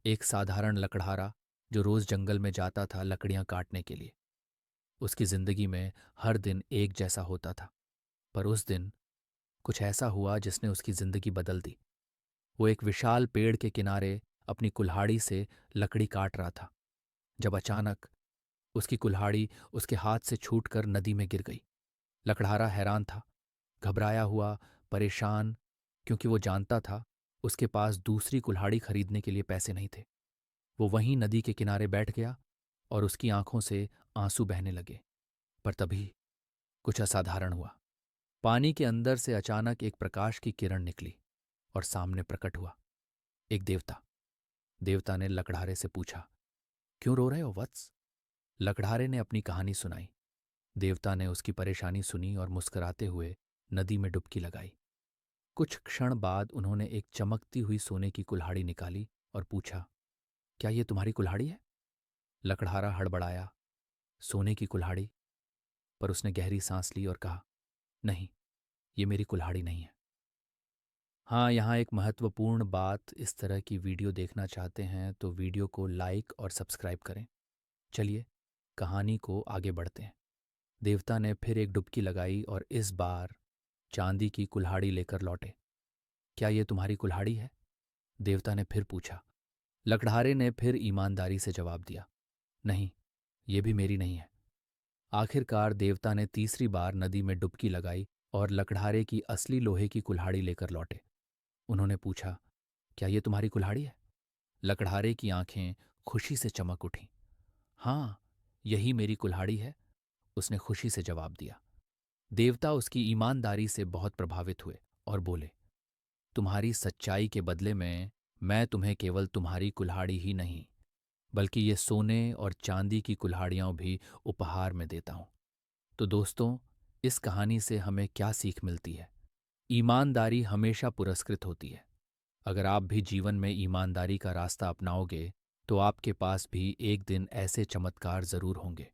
एक साधारण लकड़हारा जो रोज जंगल में जाता था लकड़ियां काटने के लिए। उसकी जिंदगी में हर दिन एक जैसा होता था, पर उस दिन कुछ ऐसा हुआ जिसने उसकी जिंदगी बदल दी। वो एक विशाल पेड़ के किनारे अपनी कुल्हाड़ी से लकड़ी काट रहा था, जब अचानक उसकी कुल्हाड़ी उसके हाथ से छूटकर नदी में गिर गई। लकड़हारा हैरान था, घबराया हुआ, परेशान, क्योंकि वो जानता था उसके पास दूसरी कुल्हाड़ी खरीदने के लिए पैसे नहीं थे। वो वहीं नदी के किनारे बैठ गया और उसकी आंखों से आंसू बहने लगे। पर तभी कुछ असाधारण हुआ। पानी के अंदर से अचानक एक प्रकाश की किरण निकली और सामने प्रकट हुआ एक देवता। देवता ने लकड़हारे से पूछा, क्यों रो रहे हो वत्स? लकड़हारे ने अपनी कहानी सुनाई। देवता ने उसकी परेशानी सुनी और मुस्कुराते हुए नदी में डुबकी लगाई। कुछ क्षण बाद उन्होंने एक चमकती हुई सोने की कुल्हाड़ी निकाली और पूछा, क्या ये तुम्हारी कुल्हाड़ी है? लकड़हारा हड़बड़ाया, सोने की कुल्हाड़ी? पर उसने गहरी सांस ली और कहा, नहीं, ये मेरी कुल्हाड़ी नहीं है। हाँ, यहाँ एक महत्वपूर्ण बात, इस तरह की वीडियो देखना चाहते हैं तो वीडियो को लाइक और सब्सक्राइब करें। चलिए, कहानी को आगे बढ़ते हैं। देवता ने फिर एक डुबकी लगाई और इस बार चांदी की कुल्हाड़ी लेकर लौटे। क्या ये तुम्हारी कुल्हाड़ी है? देवता ने फिर पूछा। लकड़हारे ने फिर ईमानदारी से जवाब दिया, नहीं, ये भी मेरी नहीं है। आखिरकार देवता ने तीसरी बार नदी में डुबकी लगाई और लकड़हारे की असली लोहे की कुल्हाड़ी लेकर लौटे। उन्होंने पूछा, क्या ये तुम्हारी कुल्हाड़ी है? लकड़हारे की आंखें खुशी से चमक उठीं। हाँ, यही मेरी कुल्हाड़ी है, उसने खुशी से जवाब दिया। देवता उसकी ईमानदारी से बहुत प्रभावित हुए और बोले, तुम्हारी सच्चाई के बदले में मैं तुम्हें केवल तुम्हारी कुल्हाड़ी ही नहीं, बल्कि ये सोने और चांदी की कुल्हाड़ियां भी उपहार में देता हूं। तो दोस्तों, इस कहानी से हमें क्या सीख मिलती है? ईमानदारी हमेशा पुरस्कृत होती है। अगर आप भी जीवन में ईमानदारी का रास्ता अपनाओगे तो आपके पास भी एक दिन ऐसे चमत्कार जरूर होंगे।